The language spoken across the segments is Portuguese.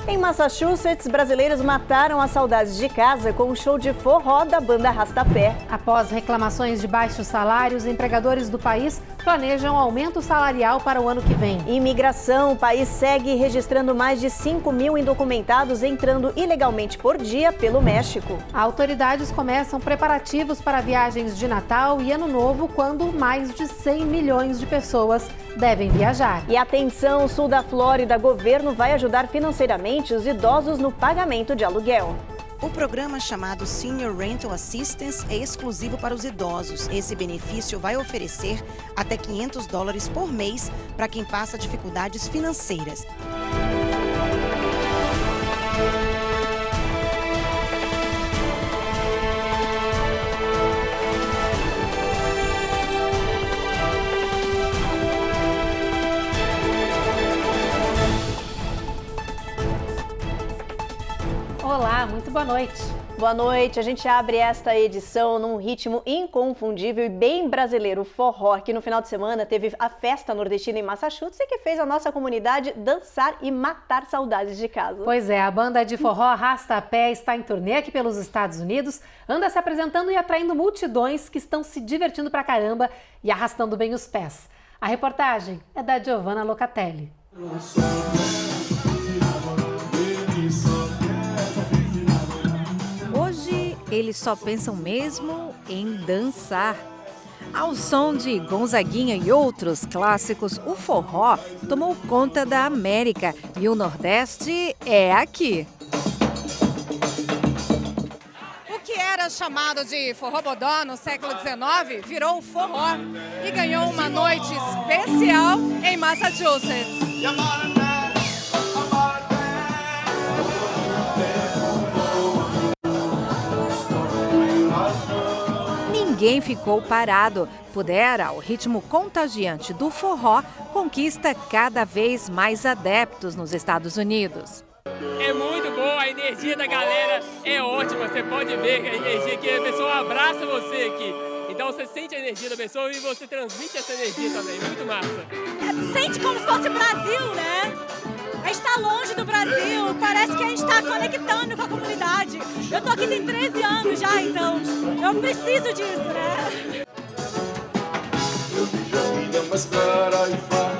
Em Massachusetts, brasileiros mataram as saudades de casa com um show de forró da banda Arrasta-Pé. Após reclamações de baixos salários, empregadores do país planejam aumento salarial para o ano que vem. Imigração, o país segue registrando mais de 5 mil indocumentados entrando ilegalmente por dia pelo México. Autoridades começam preparativos para viagens de Natal e Ano Novo, quando mais de 100 milhões de pessoas devem viajar. E atenção, o sul da Flórida, governo vai ajudar financeiramente os idosos no pagamento de aluguel. O programa chamado Senior Rental Assistance é exclusivo para os idosos. Esse benefício vai oferecer até $500 por mês para quem passa dificuldades financeiras. Olá, muito boa noite. Boa noite, a gente abre esta edição num ritmo inconfundível e bem brasileiro, o forró, que no final de semana teve a festa nordestina em Massachusetts e que fez a nossa comunidade dançar e matar saudades de casa. Pois é, a banda de forró Arrasta-Pé está em turnê aqui pelos Estados Unidos, anda se apresentando e atraindo multidões que estão se divertindo pra caramba e arrastando bem os pés. A reportagem é da Giovanna Locatelli. Eles só pensam mesmo em dançar. Ao som de Gonzaguinha e outros clássicos, o forró tomou conta da América e o Nordeste é aqui. O que era chamado de forró-bodó no século XIX virou forró e ganhou uma noite especial em Massachusetts. Ninguém ficou parado. Pudera, o ritmo contagiante do forró conquista cada vez mais adeptos nos Estados Unidos. É muito boa, a energia da galera é ótima. Você pode ver que a energia que a pessoa abraça você aqui. Então você sente a energia da pessoa e você transmite essa energia também. Muito massa. Sente como se fosse o Brasil, né? A gente está longe do Brasil, parece que a gente está conectando com a comunidade. Eu tô aqui tem 13 anos já, então eu preciso disso, né?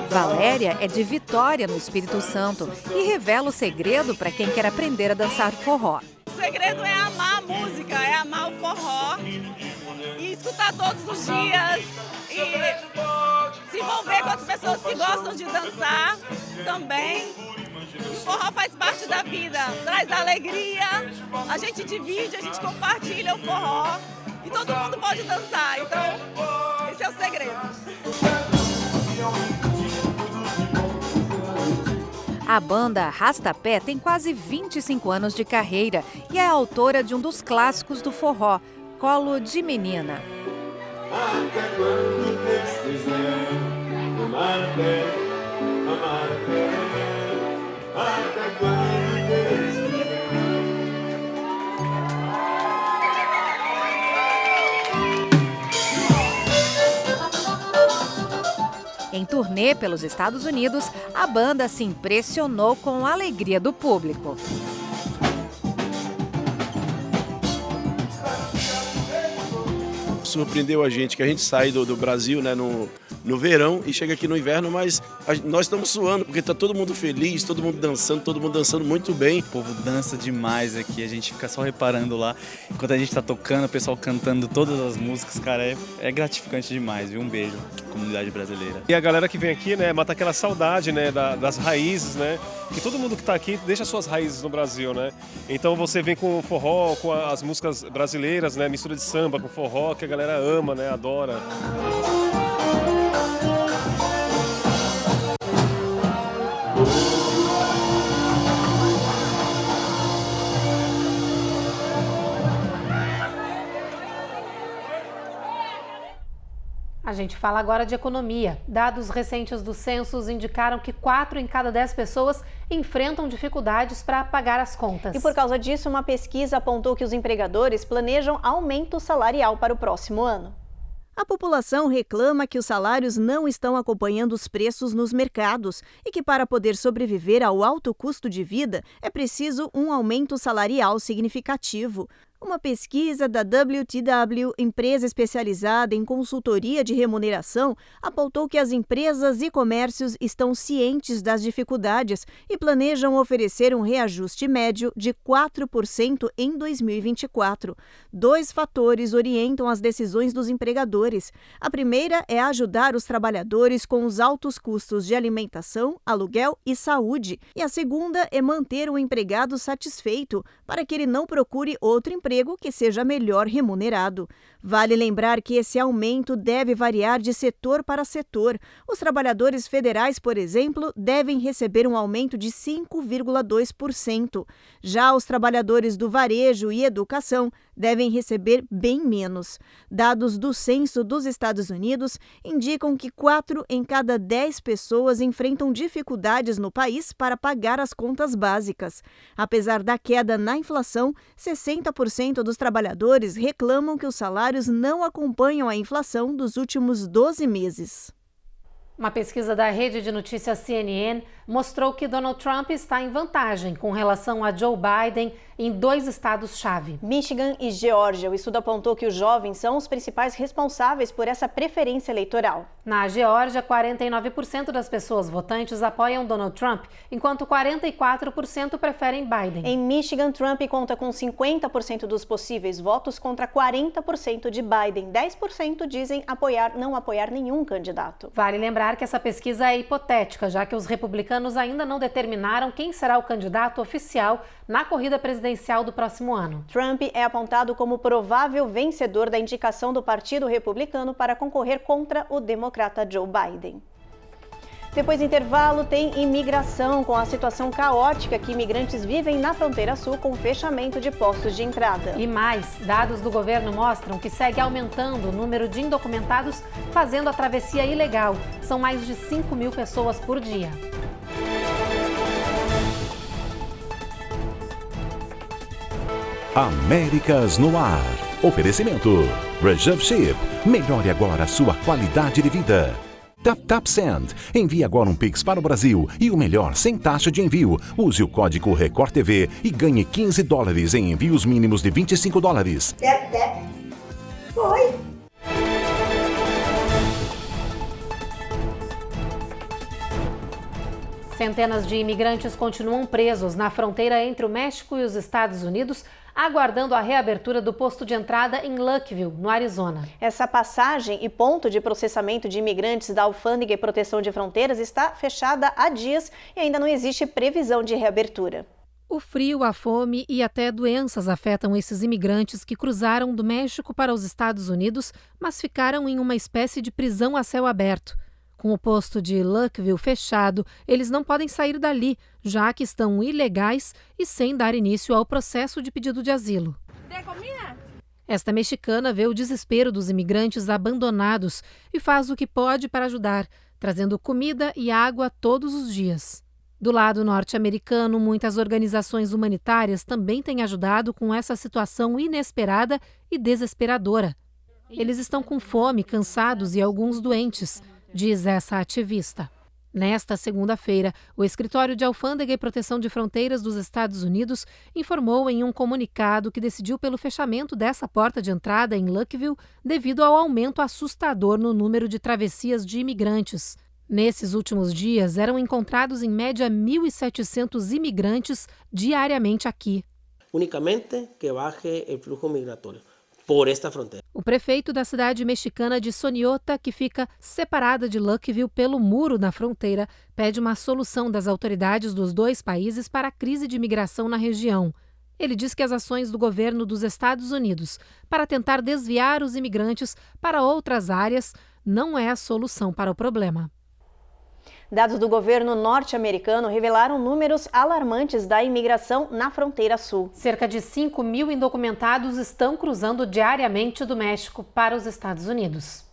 Valéria é de Vitória, no Espírito Santo, e revela o segredo para quem quer aprender a dançar forró. O segredo é amar a música, é amar o forró e escutar todos os dias e se envolver com as pessoas que gostam de dançar também. O forró faz parte da vida, traz alegria, a gente divide, a gente compartilha o forró e todo mundo pode dançar, então esse é o segredo. A banda Arrasta-Pé tem quase 25 anos de carreira e é autora de um dos clássicos do forró, Colo de Menina. Até quando Deus quiser, até quando Deus quiser. Em turnê pelos Estados Unidos, a banda se impressionou com a alegria do público. Surpreendeu a gente, que a gente sai do Brasil, né, no verão e chega aqui no inverno, mas nós estamos suando, porque tá todo mundo feliz, todo mundo dançando muito bem. O povo dança demais aqui, a gente fica só reparando lá. Enquanto a gente tá tocando, o pessoal cantando todas as músicas, cara, é gratificante demais, viu? Um beijo, comunidade brasileira. E a galera que vem aqui, né, mata aquela saudade, né, das raízes, né? Que todo mundo que tá aqui deixa suas raízes no Brasil, né? Então você vem com o forró, com as músicas brasileiras, né? Mistura de samba com forró, que a galera ama, né? Adora. A gente fala agora de economia. Dados recentes do census indicaram que 4 em cada 10 pessoas enfrentam dificuldades para pagar as contas. E por causa disso, uma pesquisa apontou que os empregadores planejam aumento salarial para o próximo ano. A população reclama que os salários não estão acompanhando os preços nos mercados e que, para poder sobreviver ao alto custo de vida, é preciso um aumento salarial significativo. Uma pesquisa da WTW, empresa especializada em consultoria de remuneração, apontou que as empresas e comércios estão cientes das dificuldades e planejam oferecer um reajuste médio de 4% em 2024. 2 fatores orientam as decisões dos empregadores. A primeira é ajudar os trabalhadores com os altos custos de alimentação, aluguel e saúde. E a segunda é manter o empregado satisfeito, para que ele não procure outro emprego que seja melhor remunerado. Vale lembrar que esse aumento deve variar de setor para setor. Os trabalhadores federais, por exemplo, devem receber um aumento de 5,2%. Já os trabalhadores do varejo e educação devem receber bem menos. Dados do Censo dos Estados Unidos indicam que 4 em cada 10 pessoas enfrentam dificuldades no país para pagar as contas básicas. Apesar da queda na inflação, 60% dos trabalhadores reclamam que os salários não acompanham a inflação dos últimos 12 meses. Uma pesquisa da rede de notícias CNN mostrou que Donald Trump está em vantagem com relação a Joe Biden em 2 estados-chave. Michigan e Geórgia. O estudo apontou que os jovens são os principais responsáveis por essa preferência eleitoral. Na Geórgia, 49% das pessoas votantes apoiam Donald Trump, enquanto 44% preferem Biden. Em Michigan, Trump conta com 50% dos possíveis votos contra 40% de Biden. 10% dizem não apoiar nenhum candidato. Vale lembrar que essa pesquisa é hipotética, já que os republicanos ainda não determinaram quem será o candidato oficial na corrida presidencial do próximo ano. Trump é apontado como provável vencedor da indicação do Partido Republicano para concorrer contra o democrata Joe Biden. Depois do intervalo, tem imigração, com a situação caótica que imigrantes vivem na fronteira sul com fechamento de postos de entrada. E mais, dados do governo mostram que segue aumentando o número de indocumentados fazendo a travessia ilegal. São mais de 5.000 pessoas por dia. Américas no ar. Oferecimento. Reserve Ship. Melhore agora a sua qualidade de vida. TapTap Send. Envie agora um Pix para o Brasil e o melhor, sem taxa de envio. Use o código Record TV e ganhe $15 em envios mínimos de $25. TapTap. Foi. Centenas de imigrantes continuam presos na fronteira entre o México e os Estados Unidos, aguardando a reabertura do posto de entrada em Luckville, no Arizona. Essa passagem e ponto de processamento de imigrantes da Alfândega e Proteção de Fronteiras está fechada há dias e ainda não existe previsão de reabertura. O frio, a fome e até doenças afetam esses imigrantes que cruzaram do México para os Estados Unidos, mas ficaram em uma espécie de prisão a céu aberto. Com o posto de Luckville fechado, eles não podem sair dali, já que estão ilegais e sem dar início ao processo de pedido de asilo. Esta mexicana vê o desespero dos imigrantes abandonados e faz o que pode para ajudar, trazendo comida e água todos os dias. Do lado norte-americano, muitas organizações humanitárias também têm ajudado com essa situação inesperada e desesperadora. Eles estão com fome, cansados e alguns doentes, diz essa ativista. Nesta segunda-feira, o Escritório de Alfândega e Proteção de Fronteiras dos Estados Unidos informou em um comunicado que decidiu pelo fechamento dessa porta de entrada em Luckville devido ao aumento assustador no número de travessias de imigrantes. Nesses últimos dias, eram encontrados em média 1.700 imigrantes diariamente aqui. Unicamente que baixe o fluxo migratório por esta fronteira. O prefeito da cidade mexicana de Soniota, que fica separada de Luckville pelo muro na fronteira, pede uma solução das autoridades dos 2 países para a crise de imigração na região. Ele diz que as ações do governo dos Estados Unidos para tentar desviar os imigrantes para outras áreas não é a solução para o problema. Dados do governo norte-americano revelaram números alarmantes da imigração na fronteira sul. Cerca de 5.000 indocumentados estão cruzando diariamente do México para os Estados Unidos.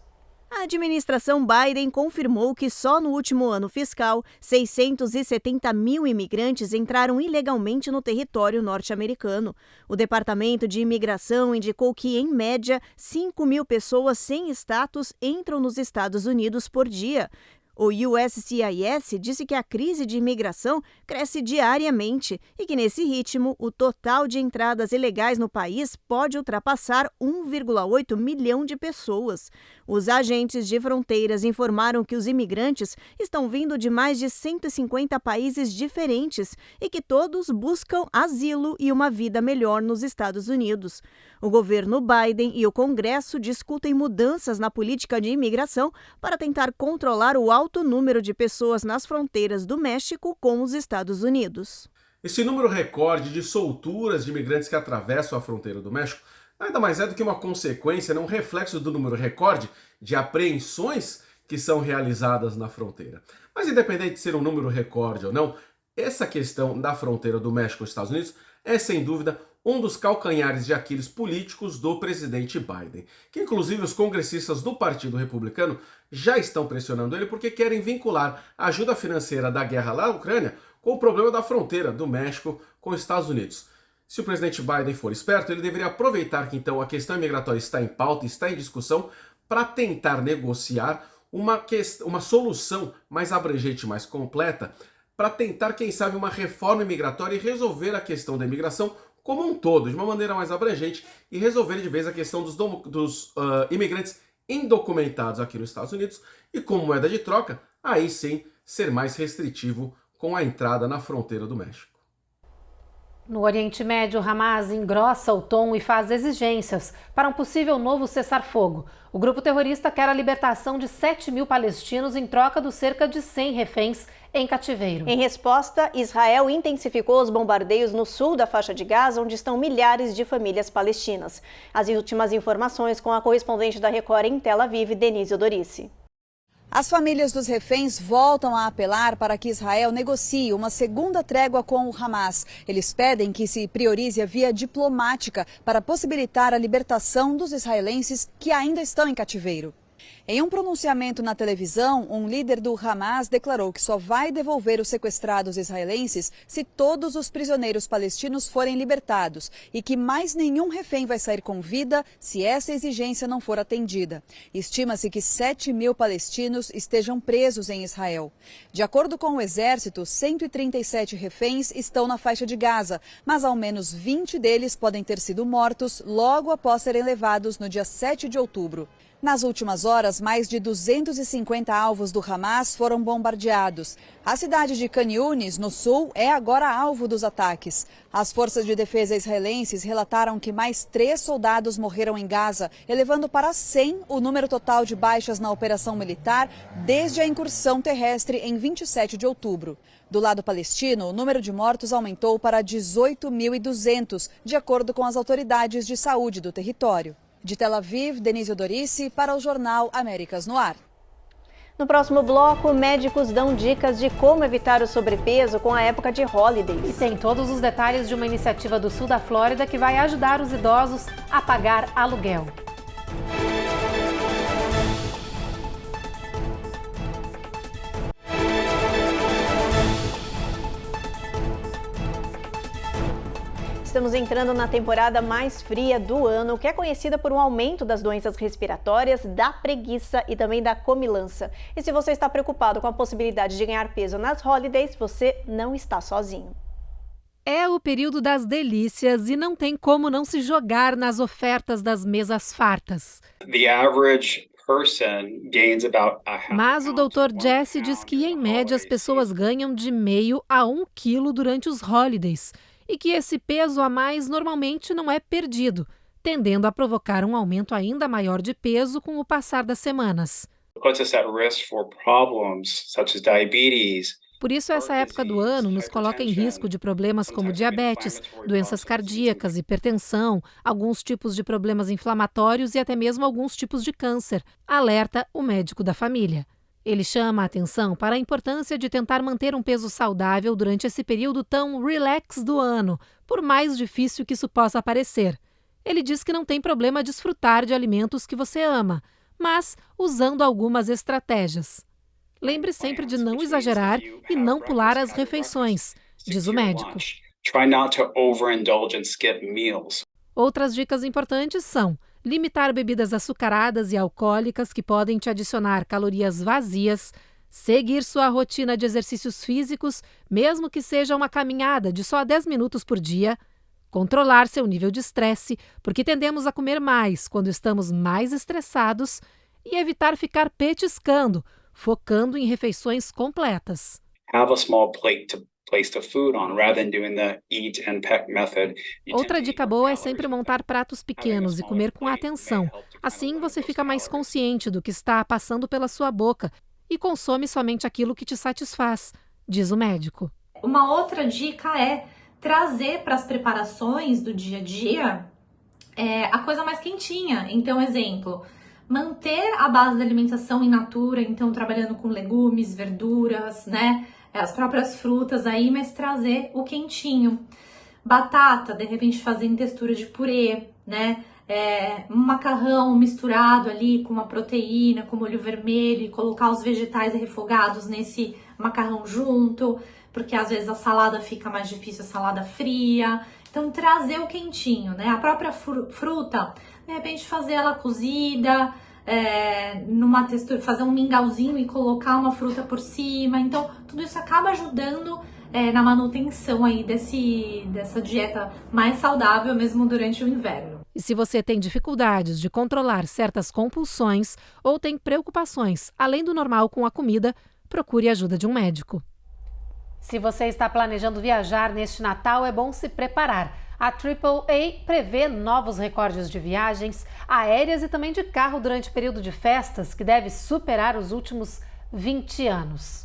A administração Biden confirmou que só no último ano fiscal, 670 mil imigrantes entraram ilegalmente no território norte-americano. O Departamento de Imigração indicou que, em média, 5 mil pessoas sem status entram nos Estados Unidos por dia. O USCIS disse que a crise de imigração cresce diariamente e que, nesse ritmo, o total de entradas ilegais no país pode ultrapassar 1,8 milhão de pessoas. Os agentes de fronteiras informaram que os imigrantes estão vindo de mais de 150 países diferentes e que todos buscam asilo e uma vida melhor nos Estados Unidos. O governo Biden e o Congresso discutem mudanças na política de imigração para tentar controlar o alto número de pessoas nas fronteiras do México com os Estados Unidos. Esse número recorde de solturas de imigrantes que atravessam a fronteira do México nada mais é do que uma consequência, um reflexo do número recorde de apreensões que são realizadas na fronteira. Mas independente de ser um número recorde ou não, essa questão da fronteira do México com os Estados Unidos é, sem dúvida, um dos calcanhares de Aquiles políticos do presidente Biden, que inclusive os congressistas do Partido Republicano já estão pressionando ele porque querem vincular a ajuda financeira da guerra lá na Ucrânia com o problema da fronteira do México com os Estados Unidos. Se o presidente Biden for esperto, ele deveria aproveitar que então a questão migratória está em pauta, está em discussão, para tentar negociar uma solução mais abrangente, mais completa, para tentar, quem sabe, uma reforma imigratória e resolver a questão da imigração como um todo, de uma maneira mais abrangente, e resolver de vez a questão dos imigrantes indocumentados aqui nos Estados Unidos e, como moeda de troca, aí sim ser mais restritivo com a entrada na fronteira do México. No Oriente Médio, Hamas engrossa o tom e faz exigências para um possível novo cessar-fogo. O grupo terrorista quer a libertação de 7 mil palestinos em troca dos cerca de 100 reféns em cativeiro. Em resposta, Israel intensificou os bombardeios no sul da faixa de Gaza, onde estão milhares de famílias palestinas. As últimas informações com a correspondente da Record em Tel Aviv, Denise Odorici. As famílias dos reféns voltam a apelar para que Israel negocie uma segunda trégua com o Hamas. Eles pedem que se priorize a via diplomática para possibilitar a libertação dos israelenses que ainda estão em cativeiro. Em um pronunciamento na televisão, um líder do Hamas declarou que só vai devolver os sequestrados israelenses se todos os prisioneiros palestinos forem libertados e que mais nenhum refém vai sair com vida se essa exigência não for atendida. Estima-se que 7 mil palestinos estejam presos em Israel. De acordo com o exército, 137 reféns estão na faixa de Gaza, mas ao menos 20 deles podem ter sido mortos logo após serem levados no dia 7 de outubro. Nas últimas horas, mais de 250 alvos do Hamas foram bombardeados. A cidade de Khan Yunis, no sul, é agora alvo dos ataques. As forças de defesa israelenses relataram que mais 3 soldados morreram em Gaza, elevando para 100 o número total de baixas na operação militar desde a incursão terrestre em 27 de outubro. Do lado palestino, o número de mortos aumentou para 18.200, de acordo com as autoridades de saúde do território. De Tel Aviv, Denise Odorici, para o Jornal Américas no Ar. No próximo bloco, médicos dão dicas de como evitar o sobrepeso com a época de holidays. E tem todos os detalhes de uma iniciativa do sul da Flórida que vai ajudar os idosos a pagar aluguel. Estamos entrando na temporada mais fria do ano, que é conhecida por um aumento das doenças respiratórias, da preguiça e também da comilança. E se você está preocupado com a possibilidade de ganhar peso nas holidays, você não está sozinho. É o período das delícias e não tem como não se jogar nas ofertas das mesas fartas. Mas o Dr. Jesse diz que, em média, as pessoas ganham de meio a 1 quilo durante os holidays. E que esse peso a mais normalmente não é perdido, tendendo a provocar um aumento ainda maior de peso com o passar das semanas. Por isso, essa época do ano nos coloca em risco de problemas como diabetes, doenças cardíacas, hipertensão, alguns tipos de problemas inflamatórios e até mesmo alguns tipos de câncer, alerta o médico da família. Ele chama a atenção para a importância de tentar manter um peso saudável durante esse período tão relax do ano, por mais difícil que isso possa parecer. Ele diz que não tem problema desfrutar de alimentos que você ama, mas usando algumas estratégias. Lembre sempre de não exagerar e não pular as refeições, diz o médico. Outras dicas importantes são limitar bebidas açucaradas e alcoólicas que podem te adicionar calorias vazias, seguir sua rotina de exercícios físicos, mesmo que seja uma caminhada de só 10 minutos por dia, controlar seu nível de estresse, porque tendemos a comer mais quando estamos mais estressados, e evitar ficar petiscando, focando em refeições completas. Outra dica boa é sempre montar pratos pequenos e comer com atenção. Assim você fica mais consciente do que está passando pela sua boca e consome somente aquilo que te satisfaz, diz o médico. Uma outra dica é trazer para as preparações do dia a dia a coisa mais quentinha. Então, exemplo, manter a base da alimentação in natura, então trabalhando com legumes, verduras, né? As próprias frutas aí, mas trazer o quentinho. Batata, de repente fazer em textura de purê, né? Um macarrão misturado ali com uma proteína, com molho vermelho, e colocar os vegetais refogados nesse macarrão junto, porque às vezes a salada fica mais difícil, a salada fria. Então, trazer o quentinho, né? A própria fruta, de repente fazer ela cozida, numa textura, fazer um mingauzinho e colocar uma fruta por cima. Então, tudo isso acaba ajudando na manutenção aí dessa dieta mais saudável mesmo durante o inverno. E se você tem dificuldades de controlar certas compulsões ou tem preocupações além do normal com a comida, procure a ajuda de um médico. Se você está planejando viajar neste Natal, é bom se preparar. A AAA prevê novos recordes de viagens aéreas e também de carro durante o período de festas, que deve superar os últimos 20 anos.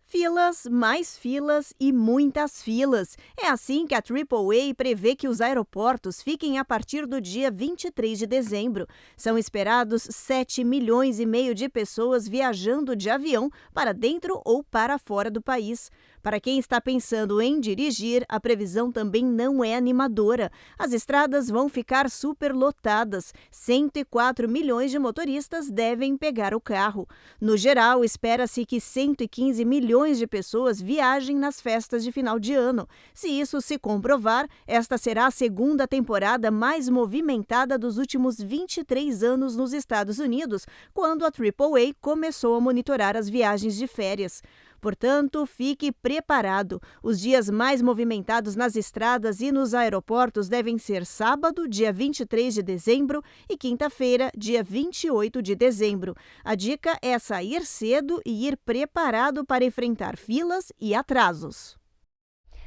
Filas, mais filas e muitas filas. É assim que a AAA prevê que os aeroportos fiquem a partir do dia 23 de dezembro. São esperados 7,5 milhões de pessoas viajando de avião para dentro ou para fora do país. Para quem está pensando em dirigir, a previsão também não é animadora. As estradas vão ficar superlotadas. 104 milhões de motoristas devem pegar o carro. No geral, espera-se que 115 milhões de pessoas viajem nas festas de final de ano. Se isso se comprovar, esta será a segunda temporada mais movimentada dos últimos 23 anos nos Estados Unidos, quando a AAA começou a monitorar as viagens de férias. Portanto, fique preparado. Os dias mais movimentados nas estradas e nos aeroportos devem ser sábado, dia 23 de dezembro, e quinta-feira, dia 28 de dezembro. A dica é sair cedo e ir preparado para enfrentar filas e atrasos.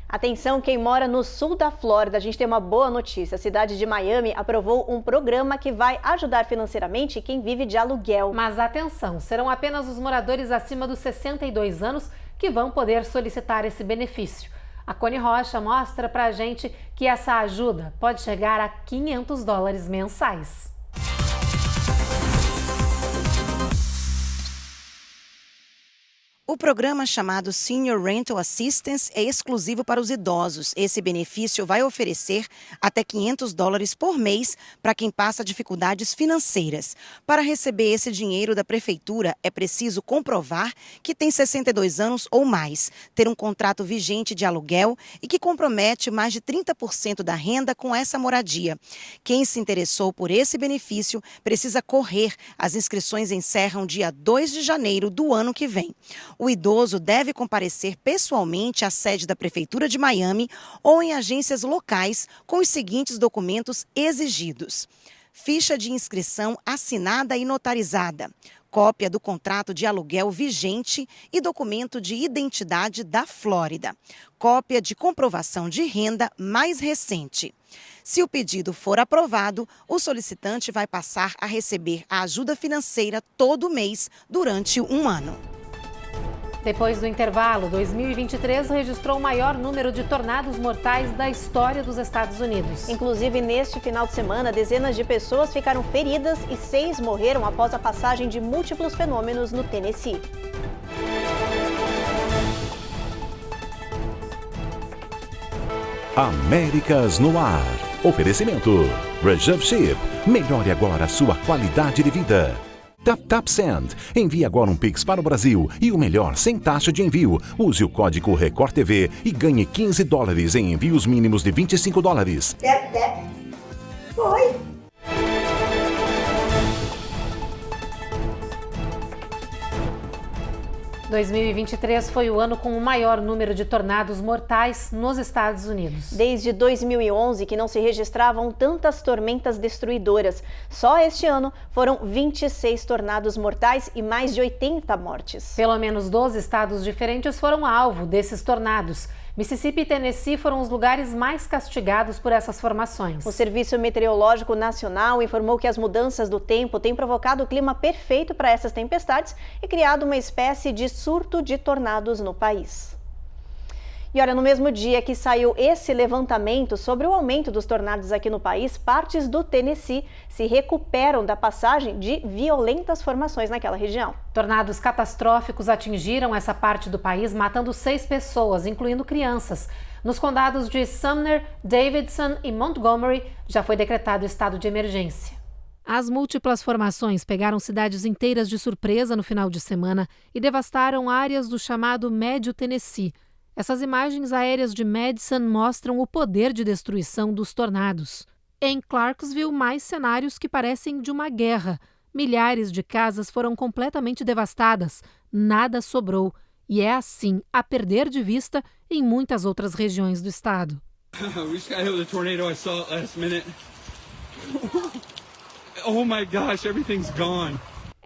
Atenção, quem mora no sul da Flórida, a gente tem uma boa notícia. A cidade de Miami aprovou um programa que vai ajudar financeiramente quem vive de aluguel. Mas atenção, serão apenas os moradores acima dos 62 anos que vão poder solicitar esse benefício. A Cone Rocha mostra pra gente que essa ajuda pode chegar a $500 mensais. O programa chamado Senior Rental Assistance é exclusivo para os idosos. Esse benefício vai oferecer até $500 por mês para quem passa dificuldades financeiras. Para receber esse dinheiro da prefeitura, é preciso comprovar que tem 62 anos ou mais, ter um contrato vigente de aluguel e que compromete mais de 30% da renda com essa moradia. Quem se interessou por esse benefício precisa correr. As inscrições encerram dia 2 de janeiro do ano que vem. O idoso deve comparecer pessoalmente à sede da Prefeitura de Miami ou em agências locais com os seguintes documentos exigidos: ficha de inscrição assinada e notarizada, cópia do contrato de aluguel vigente e documento de identidade da Flórida, cópia de comprovação de renda mais recente. Se o pedido for aprovado, o solicitante vai passar a receber a ajuda financeira todo mês durante um ano. Depois do intervalo, 2023 registrou o maior número de tornados mortais da história dos Estados Unidos. Inclusive, neste final de semana, dezenas de pessoas ficaram feridas e 6 morreram após a passagem de múltiplos fenômenos no Tennessee. Américas no Ar. Oferecimento Reserve Ship. Melhore agora a sua qualidade de vida. Tap Send. Envie agora um Pix para o Brasil e o melhor sem taxa de envio. Use o código Record TV e ganhe $15 em envios mínimos de $25. Tap. Foi. 2023 foi o ano com o maior número de tornados mortais nos Estados Unidos. Desde 2011 que não se registravam tantas tormentas destruidoras. Só este ano foram 26 tornados mortais e mais de 80 mortes. Pelo menos 12 estados diferentes foram alvo desses tornados. Mississippi e Tennessee foram os lugares mais castigados por essas formações. O Serviço Meteorológico Nacional informou que as mudanças do tempo têm provocado o clima perfeito para essas tempestades e criado uma espécie de surto de tornados no país. E olha, no mesmo dia que saiu esse levantamento sobre o aumento dos tornados aqui no país, partes do Tennessee se recuperam da passagem de violentas formações naquela região. Tornados catastróficos atingiram essa parte do país, matando 6 pessoas, incluindo crianças. Nos condados de Sumner, Davidson e Montgomery, já foi decretado estado de emergência. As múltiplas formações pegaram cidades inteiras de surpresa no final de semana e devastaram áreas do chamado Médio Tennessee. Essas imagens aéreas de Madison mostram o poder de destruição dos tornados. Em Clarksville, mais cenários que parecem de uma guerra. Milhares de casas foram completamente devastadas, nada sobrou. E é assim, a perder de vista, em muitas outras regiões do estado. Oh my gosh, everything's gone.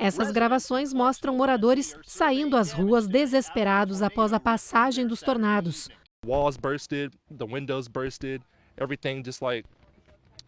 Essas gravações mostram moradores saindo às ruas desesperados após a passagem dos tornados. Walls bursted, the windows bursted, everything just like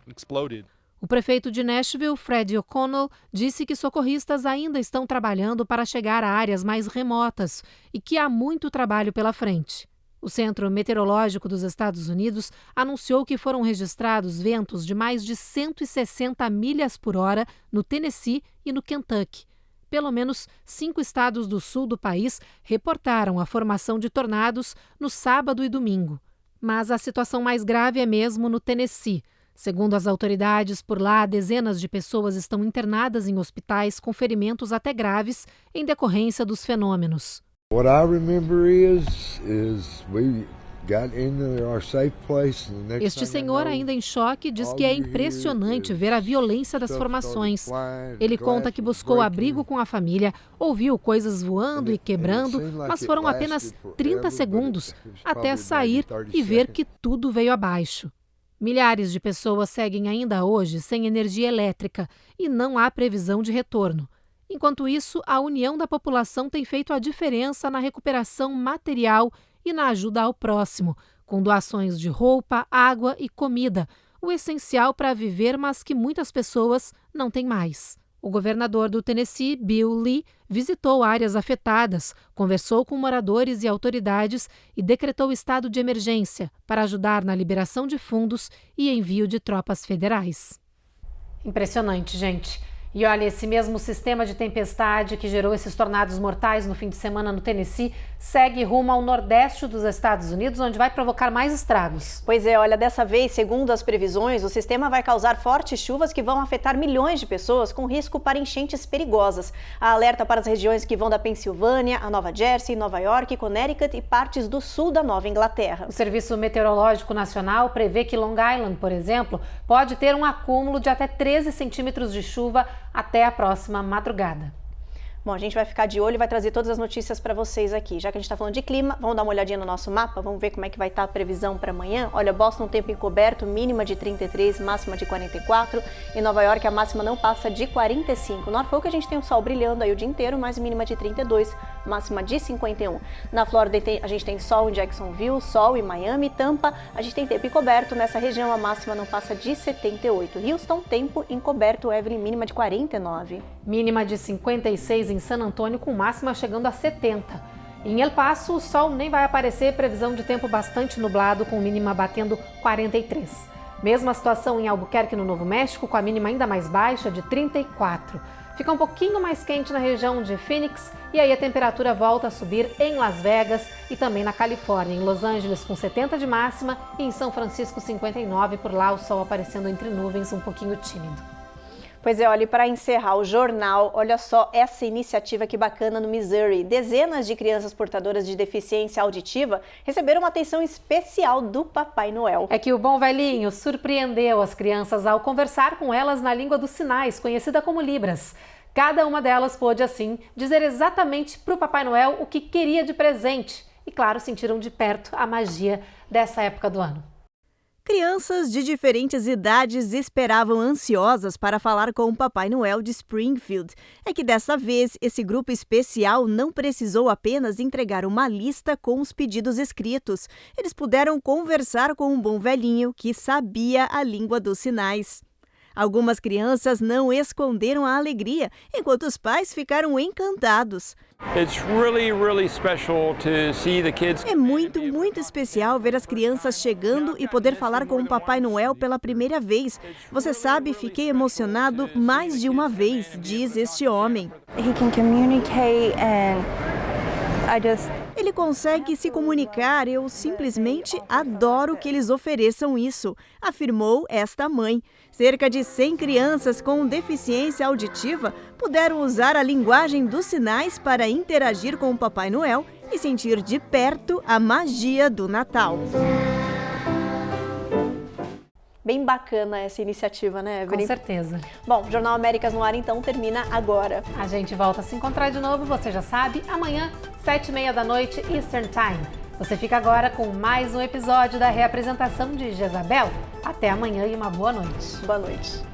exploded. O prefeito de Nashville, Fred O'Connell, disse que socorristas ainda estão trabalhando para chegar a áreas mais remotas e que há muito trabalho pela frente. O Centro Meteorológico dos Estados Unidos anunciou que foram registrados ventos de mais de 160 milhas por hora no Tennessee e no Kentucky. Pelo menos 5 estados do sul do país reportaram a formação de tornados no sábado e domingo. Mas a situação mais grave é mesmo no Tennessee. Segundo as autoridades por lá, dezenas de pessoas estão internadas em hospitais com ferimentos até graves em decorrência dos fenômenos. What I remember is we got into our safe place. Este senhor, ainda em choque, diz que é impressionante ver a violência das formações. Ele conta que buscou abrigo com a família, ouviu coisas voando e quebrando, mas foram apenas 30 segundos até sair e ver que tudo veio abaixo. Milhares de pessoas seguem ainda hoje sem energia elétrica e não há previsão de retorno. Enquanto isso, a união da população tem feito a diferença na recuperação material e na ajuda ao próximo, com doações de roupa, água e comida, o essencial para viver, mas que muitas pessoas não têm mais. O governador do Tennessee, Bill Lee, visitou áreas afetadas, conversou com moradores e autoridades e decretou estado de emergência para ajudar na liberação de fundos e envio de tropas federais. Impressionante, gente. E olha, esse mesmo sistema de tempestade que gerou esses tornados mortais no fim de semana no Tennessee segue rumo ao nordeste dos Estados Unidos, onde vai provocar mais estragos. Pois é, olha, dessa vez, segundo as previsões, o sistema vai causar fortes chuvas que vão afetar milhões de pessoas com risco para enchentes perigosas. Há alerta para as regiões que vão da Pensilvânia, a Nova Jersey, Nova York, Connecticut e partes do sul da Nova Inglaterra. O Serviço Meteorológico Nacional prevê que Long Island, por exemplo, pode ter um acúmulo de até 13 centímetros de chuva até a próxima madrugada. Bom, a gente vai ficar de olho e vai trazer todas as notícias para vocês aqui. Já que a gente está falando de clima, vamos dar uma olhadinha no nosso mapa, vamos ver como é que vai estar a previsão para amanhã. Olha, Boston, tempo encoberto, mínima de 33, máxima de 44. Em Nova York, a máxima não passa de 45. Norfolk, a gente tem o sol brilhando aí o dia inteiro, mas mínima de 32, máxima de 51. Na Flórida, a gente tem sol em Jacksonville, sol em Miami, Tampa, a gente tem tempo encoberto. Nessa região, a máxima não passa de 78. Houston, tempo encoberto, Evelyn, mínima de 49. Mínima de 56 em San Antônio, com máxima chegando a 70. Em El Paso, o sol nem vai aparecer, previsão de tempo bastante nublado, com mínima batendo 43. Mesma situação em Albuquerque, no Novo México, com a mínima ainda mais baixa, de 34. Fica um pouquinho mais quente na região de Phoenix e aí a temperatura volta a subir em Las Vegas e também na Califórnia. Em Los Angeles com 70 de máxima e em São Francisco 59, por lá o sol aparecendo entre nuvens, um pouquinho tímido. Pois é, olha, e para encerrar o jornal, olha só essa iniciativa que bacana no Missouri. Dezenas de crianças portadoras de deficiência auditiva receberam uma atenção especial do Papai Noel. É que o bom velhinho surpreendeu as crianças ao conversar com elas na língua dos sinais, conhecida como Libras. Cada uma delas pôde, assim, dizer exatamente para o Papai Noel o que queria de presente. E, claro, sentiram de perto a magia dessa época do ano. Crianças de diferentes idades esperavam ansiosas para falar com o Papai Noel de Springfield. É que dessa vez, esse grupo especial não precisou apenas entregar uma lista com os pedidos escritos. Eles puderam conversar com um bom velhinho que sabia a língua dos sinais. Algumas crianças não esconderam a alegria, enquanto os pais ficaram encantados. É muito especial ver as crianças chegando e poder falar com o Papai Noel pela primeira vez. Você sabe, fiquei emocionado mais de uma vez, diz este homem. Ele consegue se comunicar, eu simplesmente adoro que eles ofereçam isso, afirmou esta mãe. Cerca de 100 crianças com deficiência auditiva puderam usar a linguagem dos sinais para interagir com o Papai Noel e sentir de perto a magia do Natal. Bem bacana essa iniciativa, né, Evelyn? Com certeza. Bom, o Jornal Américas no ar, então, termina agora. A gente volta a se encontrar de novo, você já sabe, amanhã, 7h30 da noite, Eastern Time. Você fica agora com mais um episódio da reapresentação de Jezabel. Até amanhã e uma boa noite. Boa noite.